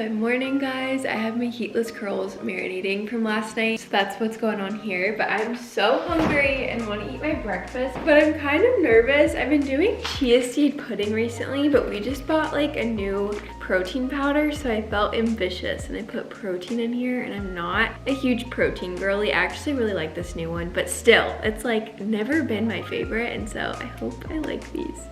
Good morning, guys. I have my heatless curls marinating from last night, so that's what's going on here. But I'm so hungry and want to eat my breakfast, but I'm kind of nervous. I've been doing chia seed pudding recently, but we just bought like a new protein powder, so I felt ambitious and I put protein in here, and I'm not a huge protein girly. I actually really like this new one, but still, it's like never been my favorite, and so I hope I like these.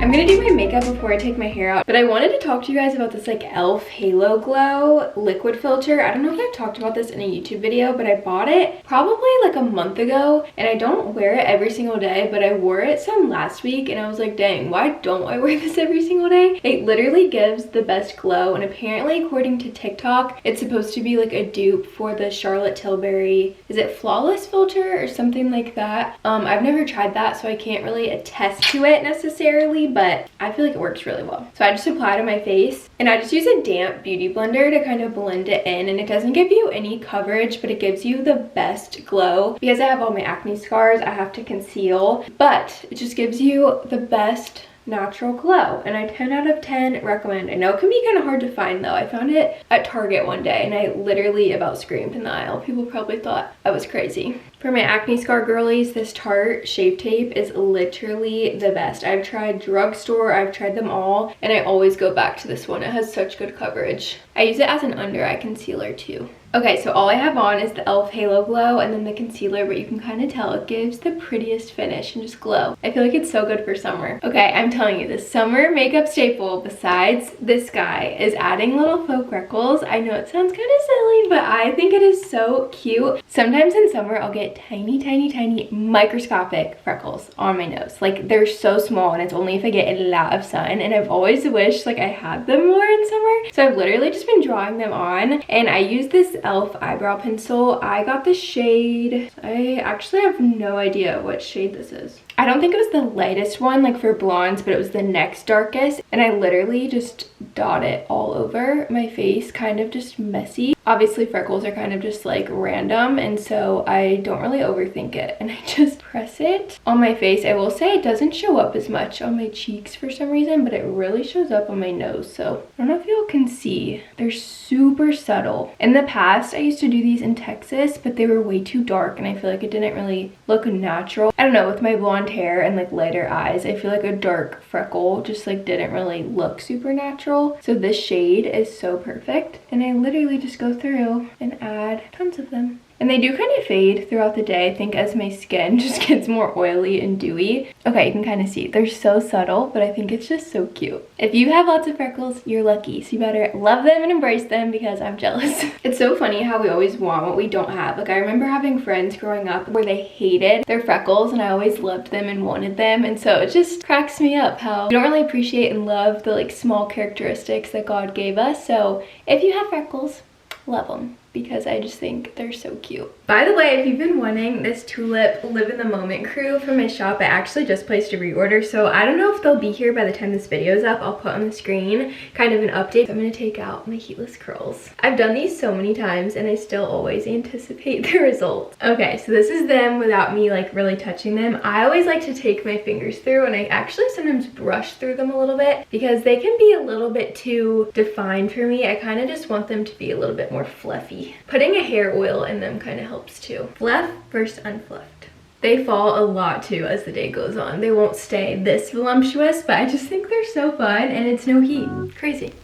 I'm gonna do my makeup before I take my hair out, but I wanted to talk to you guys about this like e.l.f. Halo Glow liquid filter. I don't know if I've talked about this in a YouTube video, but I bought it probably like a month ago, and I don't wear it every single day, but I wore it some last week and I was like, dang, why don't I wear this every single day? It literally gives the best glow, and apparently according to TikTok, it's supposed to be like a dupe for the Charlotte Tilbury, is it Flawless filter or something like that? I've never tried that, so I can't really attest to it necessarily, but I feel like it works really well. So I just apply it on my face, and I just use a damp beauty blender to kind of blend it in, and it doesn't give you any coverage, but it gives you the best glow. Because I have all my acne scars, I have to conceal, but it just gives you the best natural glow, and I 10 out of 10 recommend. I know it can be kind of hard to find though. I found it at Target one day and I literally about screamed in the aisle. People probably thought I was crazy. For my acne scar girlies, this Tarte Shape Tape is literally the best. I've tried drugstore, I've tried them all, and I always go back to this one. It has such good coverage. I use it as an under eye concealer too. Okay, so all I have on is the e.l.f. Halo Glow and then the concealer, but you can kind of tell it gives the prettiest finish and just glow. I feel like it's so good for summer. Okay, I'm telling you, the summer makeup staple besides this guy is adding little faux freckles. I know it sounds kind of silly, but I think it is so cute. Sometimes in summer, I'll get tiny microscopic freckles on my nose. Like, they're so small, and it's only if I get a lot of sun, and I've always wished like I had them more in summer. So I've literally just been drawing them on, and I use this e.l.f. eyebrow pencil. I got the shade, I actually have no idea what shade this is. I don't think it was the lightest one like for blondes, but it was the next darkest, and I literally just dot it all over my face, kind of just messy. Obviously freckles are kind of just like random, and so I don't really overthink it, and I just press it on my face. I will say it doesn't show up as much on my cheeks for some reason, but it really shows up on my nose. So I don't know if y'all can see, they're super subtle. In the past I used to do these in Texas, but they were way too dark and I feel like it didn't really look natural. I don't know, with my blonde hair and like lighter eyes, I feel like a dark freckle just like didn't really look super natural. So this shade is so perfect, and I literally just go through and add tons of them. And they do kind of fade throughout the day, I think, as my skin just gets more oily and dewy. Okay, you can kind of see they're so subtle, but I think it's just so cute. If you have lots of freckles, you're lucky, so you better love them and embrace them, because I'm jealous. It's so funny how we always want what we don't have. Like, I remember having friends growing up where they hated their freckles, and I always loved them and wanted them, and so it just cracks me up how we don't really appreciate and love the like small characteristics that God gave us. So if you have freckles, love them, because I just think they're so cute. By the way, if you've been wanting this tulip live in the moment crew from my shop, I actually just placed a reorder, so I don't know if they'll be here by the time this video is up. I'll put on the screen kind of an update. I'm gonna take out my heatless curls. I've done these so many times and I still always anticipate the results. Okay, so this is them without me like really touching them. I always like to take my fingers through, and I actually sometimes brush through them a little bit because they can be a little bit too defined for me. I kind of just want them to be a little bit more fluffy. Putting a hair oil in them kind of helps too. Fluff versus unfluffed. They fall a lot too as the day goes on. They won't stay this voluptuous, but I just think they're so fun, and it's no heat. Crazy.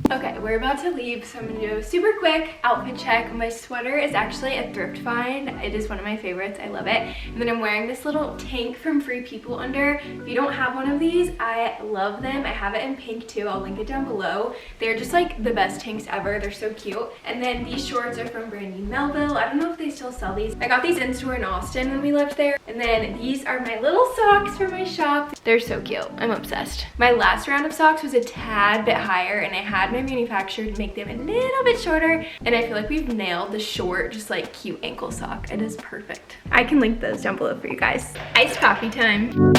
Okay, we're about to leave, so I'm gonna do a super quick outfit check. My sweater is actually a thrift find. It is one of my favorites. I love it. And then I'm wearing this little tank from Free People under. If you don't have one of these, I love them. I have it in pink too. I'll link it down below. They're just like the best tanks ever. They're so cute. And then these shorts are from Brandy Melville. I don't know if they still sell these. I got these in store in Austin when we lived there. And then these are my little socks from my shop. They're so cute. I'm obsessed. My last round of socks was a tad bit higher, and I had my manufacturer manufactured make them a little bit shorter, and I feel like we've nailed the short, just like cute ankle sock. It is perfect. I can link those down below for you guys. Iced coffee time.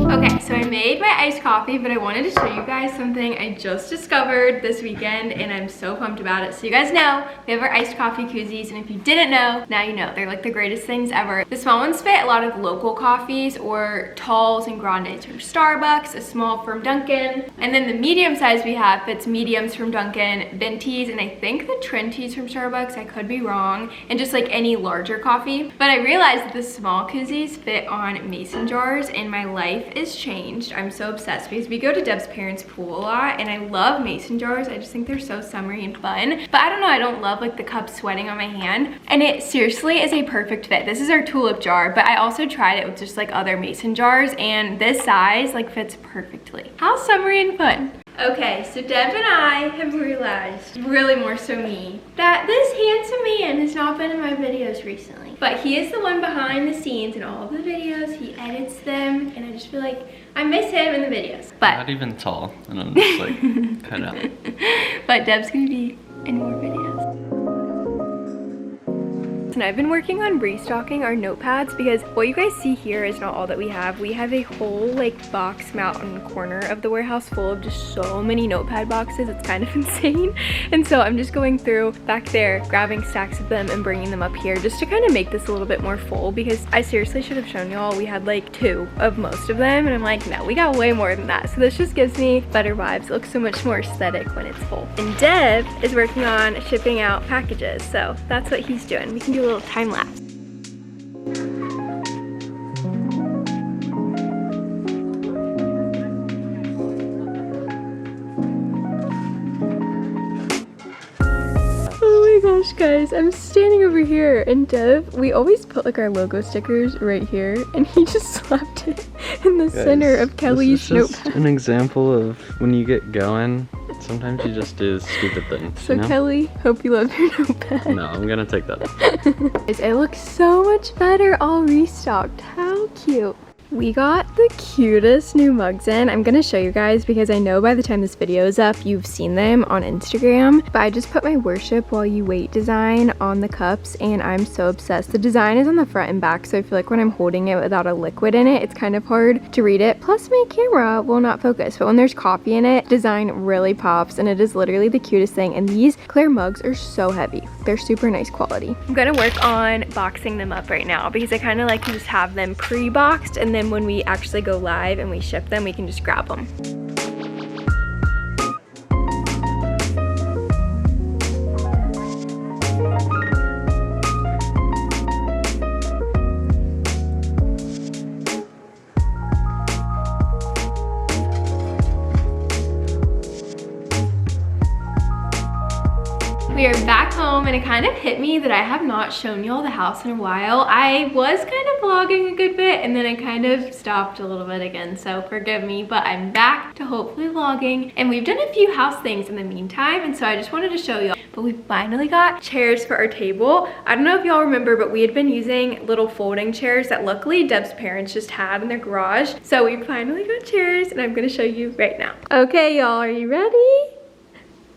Okay, so I made my iced coffee, but I wanted to show you guys something I just discovered this weekend, and I'm so pumped about it. So you guys know, we have our iced coffee koozies, and if you didn't know, now you know. They're like the greatest things ever. The small ones fit a lot of local coffees or talls and grandes from Starbucks, a small from Dunkin', and then the medium size we have fits mediums from Dunkin', ventis, and I think the Trenties from Starbucks, I could be wrong, and just like any larger coffee. But I realized that the small koozies fit on mason jars, and my life is changed. I'm so obsessed because we go to Deb's parents' pool a lot, and I love mason jars. I just think they're so summery and fun. But I don't know, I don't love like the cup sweating on my hand. And it seriously is a perfect fit. This is our tulip jar, but I also tried it with just like other mason jars, and this size like fits perfectly. How summery and fun. Okay, so Deb and I have realized, really more so me, that this handsome man has not been in my videos recently. But he is the one behind the scenes in all of the videos. He edits them, and I just feel like I miss him in the videos. But not even tall, and I'm just like cut out. But Deb's gonna be in more videos. And I've been working on restocking our notepads because what you guys see here is not all that we have. We have a whole like box mount on the corner of the warehouse full of just so many notepad boxes. It's kind of insane. And so I'm just going through back there, grabbing stacks of them and bringing them up here just to kind of make this a little bit more full, because I seriously should have shown y'all we had like 2 of most of them, and I'm like, no, we got way more than that. So this just gives me better vibes. It looks so much more aesthetic when it's full. And Deb is working on shipping out packages, so that's what he's doing. We can do a little time lapse. Oh my gosh, guys, I'm standing over here, and Dev, we always put like our logo stickers right here, and he just slapped it in the center of Kelly's notepad. This is just an example of when you get going, sometimes you just do stupid things. So you know? Kelly, hope you love your notepad. No, I'm gonna take that off. It looks so much better all restocked. How cute. We got the cutest new mugs in. I'm gonna show you guys because I know by the time this video is up, you've seen them on Instagram. But I just put my worship while you wait design on the cups, and I'm so obsessed. The design is on the front and back, so I feel like when I'm holding it without a liquid in it, it's kind of hard to read it. Plus my camera will not focus, but when there's coffee in it, design really pops, and it is literally the cutest thing. And these clear mugs are so heavy. They're super nice quality. I'm gonna work on boxing them up right now because I kind of like to just have them pre-boxed, and then when we actually go live and we ship them, we can just grab them. We are back home, and it kind of hit me that I have not shown y'all the house in a while. I was kind of vlogging a good bit, and then I kind of stopped a little bit again, so forgive me, but I'm back to hopefully vlogging, and we've done a few house things in the meantime, and so I just wanted to show y'all. But we finally got chairs for our table. I don't know if y'all remember, but we had been using little folding chairs that luckily Deb's parents just had in their garage. So we finally got chairs, and I'm gonna show you right now. Okay, y'all, are you ready?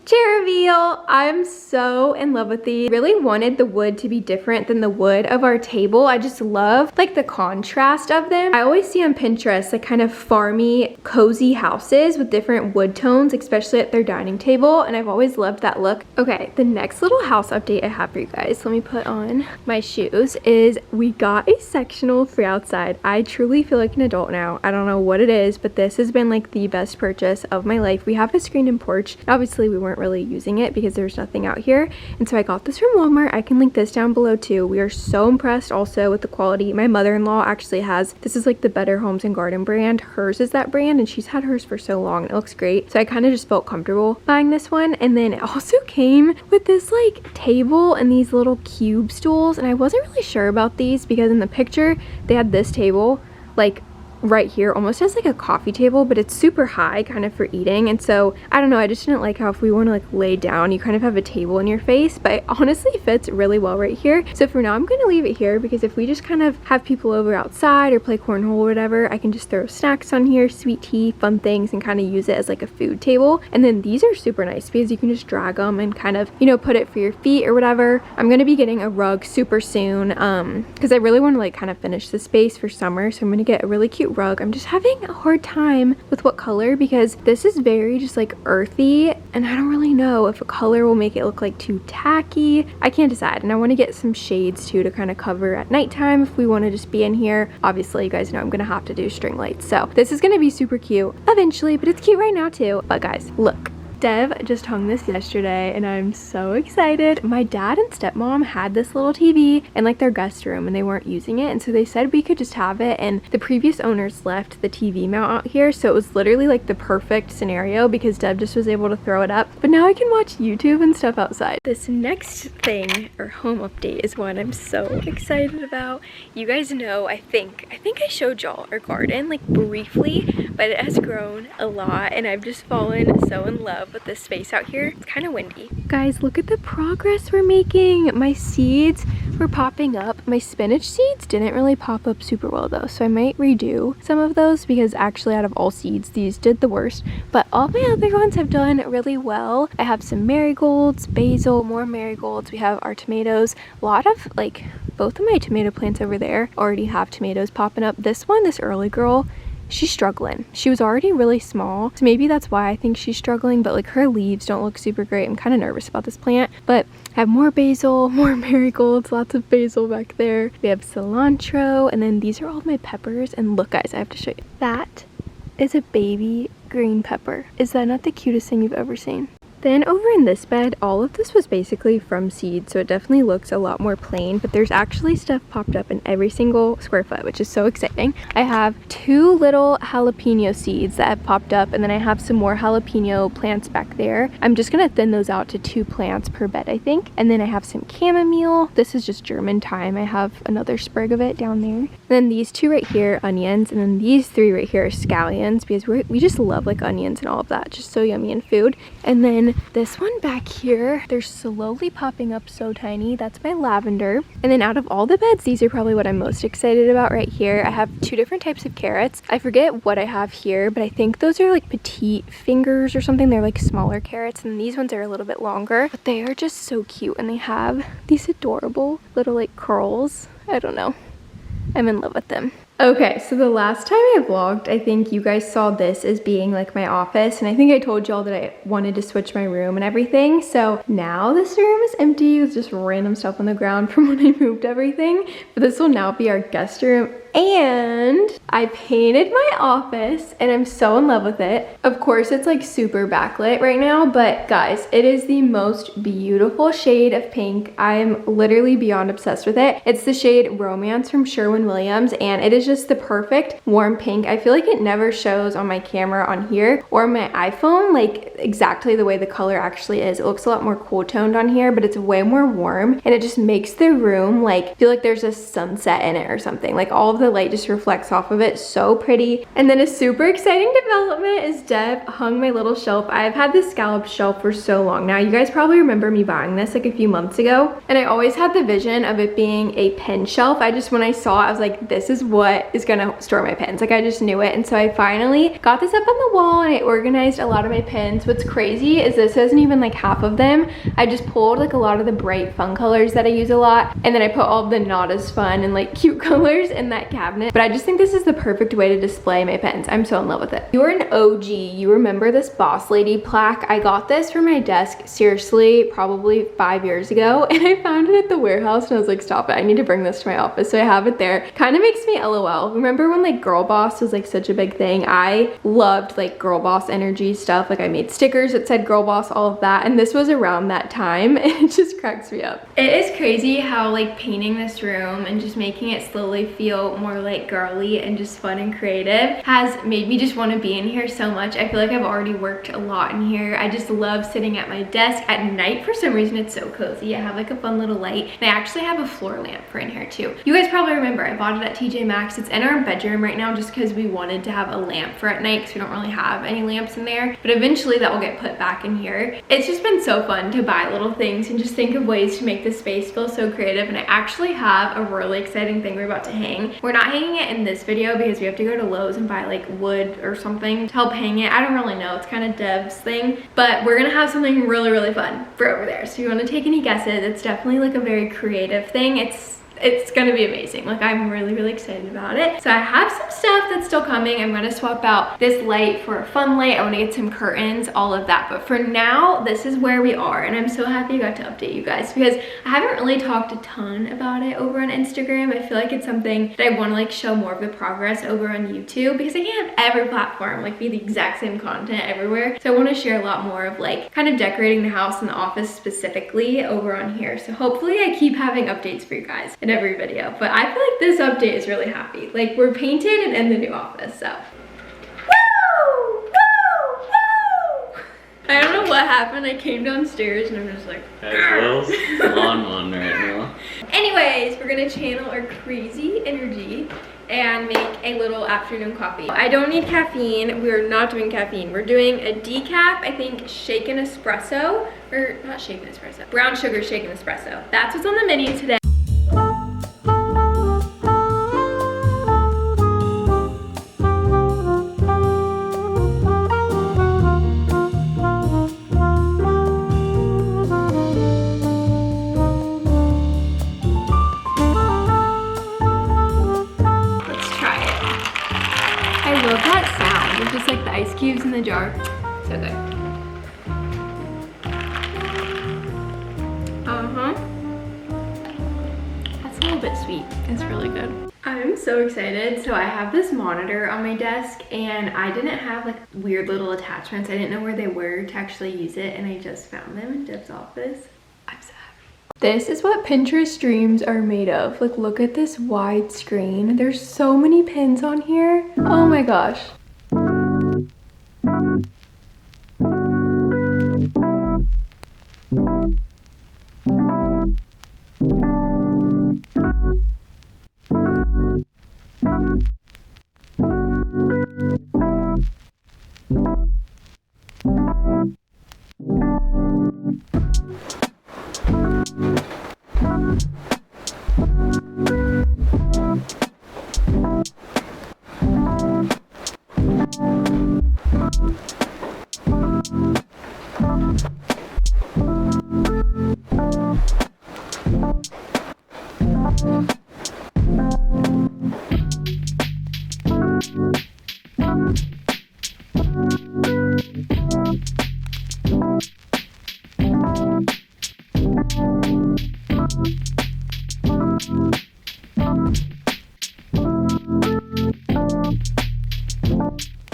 Chair reveal. I'm so in love with these. Really wanted the wood to be different than the wood of our table. I just love like the contrast of them. I always see on Pinterest like kind of farmy, cozy houses with different wood tones, especially at their dining table, and I've always loved that look. Okay, the next little house update I have for you guys, let me put on my shoes, is we got a sectional for outside. I truly feel like an adult now. I don't know what it is, but this has been like the best purchase of my life. We have a screen and porch. Obviously we weren't really using it because there's nothing out here, and so I got this from Walmart. I can link this down below too. We are so impressed also with the quality. My mother-in-law actually has, this is like the Better Homes and Garden brand. Hers is that brand, and she's had hers for so long. It looks great, so I kind of just felt comfortable buying this one. And then it also came with this like table and these little cube stools, and I wasn't really sure about these because in the picture they had this table like right here almost as like a coffee table, but it's super high kind of for eating. And so I don't know, I just didn't like how if we want to like lay down, you kind of have a table in your face, but it honestly fits really well right here. So for now I'm going to leave it here, because if we just kind of have people over outside or play cornhole or whatever, I can just throw snacks on here, sweet tea, fun things, and kind of use it as like a food table. And then these are super nice because you can just drag them and kind of, you know, put it for your feet or whatever. I'm going to be getting a rug super soon because I really want to like kind of finish the space for summer. So I'm going to get a really cute rug. I'm just having a hard time with what color, because this is very just like earthy, and I don't really know if a color will make it look like too tacky. I can't decide. And I want to get some shades too to kind of cover at nighttime if we want to just be in here. Obviously you guys know I'm going to have to do string lights, so this is going to be super cute eventually, but it's cute right now too. But guys, look. Dev just hung this yesterday and I'm so excited. My dad and stepmom had this little TV in like their guest room and they weren't using it, and so they said we could just have it, and the previous owners left the TV mount out here, so it was literally like the perfect scenario because Dev just was able to throw it up. But now I can watch YouTube and stuff outside. This next thing or home update is one I'm so excited about. You guys know, I think I showed y'all our garden like briefly, but it has grown a lot and I've just fallen so in love with this space out here. It's kind of windy. Guys, look at the progress we're making. My seeds were popping up. My spinach seeds didn't really pop up super well though, so I might redo some of those, because actually out of all seeds, these did the worst, but all my other ones have done really well. I have some marigolds, basil, more marigolds. We have our tomatoes. A lot of like, both of my tomato plants over there already have tomatoes popping up. This one, this early girl, she's struggling. She was already really small, so maybe that's why I think she's struggling, but like her leaves don't look super great. I'm kind of nervous about this plant, but I have more basil, more marigolds, lots of basil back there. We have cilantro, and then these are all my peppers. And look guys, I have to show you. That is a baby green pepper. Is that not the cutest thing you've ever seen? Then over in this bed, all of this was basically from seed, so it definitely looks a lot more plain, but there's actually stuff popped up in every single square foot, which is so exciting. I have 2 little jalapeno seeds that have popped up, and then I have some more jalapeno plants back there. I'm just gonna thin those out to 2 plants per bed, I think. And then I have some chamomile. This is just German thyme. I have another sprig of it down there. And then these 2 right here, onions, and then these 3 right here are scallions, because we just love like onions and all of that. Just so yummy in food. And then this one back here, they're slowly popping up so tiny. That's my lavender. And then out of all the beds, these are probably what I'm most excited about right here. I have 2 different types of carrots. I forget what I have here, but I think those are like petite fingers or something. They're like smaller carrots, and these ones are a little bit longer, but they are just so cute, and they have these adorable little like curls. I don't know. I'm in love with them. Okay, so the last time I vlogged, I think you guys saw this as being like my office, and I think I told y'all that I wanted to switch my room and everything. So now this room is empty with just random stuff on the ground from when I moved everything, but this will now be our guest room. And I painted my office and I'm so in love with it. Of course, it's like super backlit right now, but guys, it is the most beautiful shade of pink. I'm literally beyond obsessed with it. It's the shade Romance from Sherwin-Williams, and it is just the perfect warm pink. I feel like it never shows on my camera on here or my iPhone like exactly the way the color actually is. It looks a lot more cool toned on here, but it's way more warm, and it just makes the room like feel like there's a sunset in it or something. Like all of the light just reflects off of it. So pretty. And then a super exciting development is Deb hung my little shelf. I've had this scallop shelf for so long now. You guys probably remember me buying this like a few months ago, and I always had the vision of it being a pen shelf. When I saw it, I was like, this is what is gonna store my pens. Like I just knew it. And so I finally got this up on the wall and I organized a lot of my pens. What's crazy is this isn't even like half of them. I just pulled like a lot of the bright fun colors that I use a lot, and then I put all of the not as fun and like cute colors in that cabinet. But I just think this is the perfect way to display my pens. I'm so in love with it. You're an OG. You remember this Boss Lady plaque? I got this for my desk, seriously, probably 5 years ago, and I found it at the warehouse and I was like, stop it, I need to bring this to my office. So I have it there. Kind of makes me LOL. Remember when like girl boss was like such a big thing? I loved like girl boss energy stuff. Like I made stickers that said girl boss, all of that, and this was around that time, and it just cracks me up. It is crazy how like painting this room and just making it slowly feel more like girly and just fun and creative has made me just want to be in here so much. I feel like I've already worked a lot in here. I just love sitting at my desk at night. For some reason, it's so cozy. I have like a fun little light. And I actually have a floor lamp for in here too. You guys probably remember I bought it at TJ Maxx. It's in our bedroom right now just because we wanted to have a lamp for at night because we don't really have any lamps in there. But eventually that will get put back in here. It's just been so fun to buy little things and just think of ways to make this space feel so creative. And I actually have a really exciting thing we're about to hang. We're not hanging it in this video because we have to go to Lowe's and buy like wood or something to help hang it. I don't really know. It's kind of Dev's thing. But we're gonna have something really, really fun for over there. So if you want to take any guesses, it's definitely like a very creative thing. It's gonna be amazing. Like, I'm really, really excited about it. So I have some stuff that's still coming. I'm gonna swap out this light for a fun light. I wanna get some curtains, all of that. But for now, this is where we are. And I'm so happy I got to update you guys because I haven't really talked a ton about it over on Instagram. I feel like it's something that I wanna like show more of the progress over on YouTube because I can't have every platform like be the exact same content everywhere. So I wanna share a lot more of like kind of decorating the house and the office specifically over on here. So hopefully I keep having updates for you guys in every video. But I feel like this update is really happy. Like, we're painted and in the new office, so. Woo! Woo! Woo! I don't know what happened. I came downstairs and I'm just like, Will's on one right now. Anyways, we're gonna channel our crazy energy and make a little afternoon coffee. I don't need caffeine. We're not doing caffeine. We're doing a decaf, I think shaken espresso, or not shaken espresso, brown sugar shaken espresso. That's what's on the menu today. Cubes in the jar. So good. That's a little bit sweet. It's really good. I'm so excited. So I have this monitor on my desk and I didn't have like weird little attachments. I didn't know where they were to actually use it and I just found them in Dev's office. I'm so happy. This is what Pinterest dreams are made of. Like, look at this wide screen. There's so many pins on here. Oh my gosh.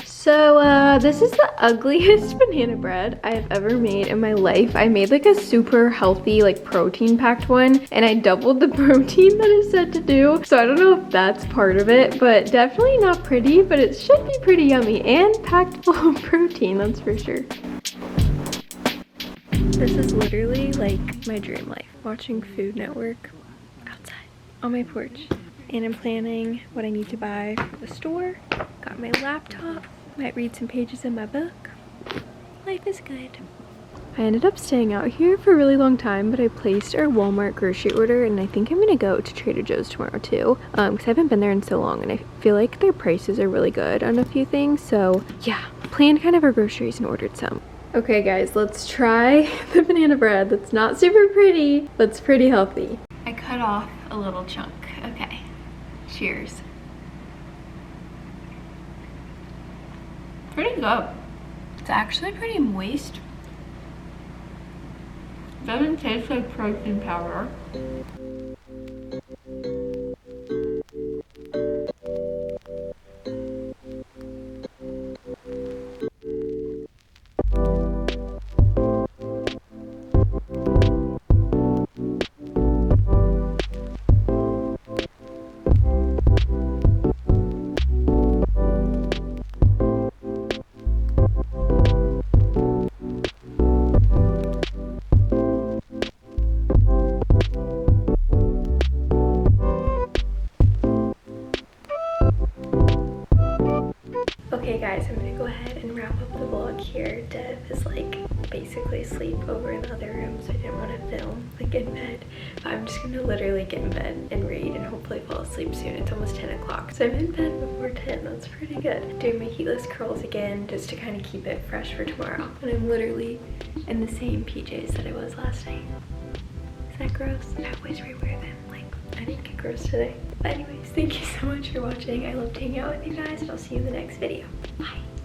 So this is the ugliest banana bread I've ever made in my life. I made like a super healthy, like protein packed one, and I doubled the protein that it said to do. So I don't know if that's part of it, but definitely not pretty, but it should be pretty yummy and packed full of protein, that's for sure. This is literally like my dream life, watching Food Network outside on my porch. And I'm planning what I need to buy for the store. Got my laptop. Might read some pages in my book. Life is good. I ended up staying out here for a really long time, but I placed our Walmart grocery order and I think I'm gonna go to Trader Joe's tomorrow too, because I haven't been there in so long and I feel like their prices are really good on a few things. So yeah, planned kind of our groceries and ordered some. Okay guys, let's try the banana bread. That's not super pretty, but it's pretty healthy. I cut off a little chunk. Okay, cheers. Pretty good. It's actually pretty moist. Doesn't taste like protein powder. over in the other room, so I didn't want to film like in bed. But I'm just gonna literally get in bed and read and hopefully fall asleep soon. It's almost 10 o'clock. So I'm in bed before 10, that's pretty good. Doing my heatless curls again just to kind of keep it fresh for tomorrow. And I'm literally in the same PJs that I was last night. Is that gross? I always rewear them. Like, I didn't get gross today. But anyways, thank you so much for watching. I loved hanging out with you guys, and I'll see you in the next video. Bye.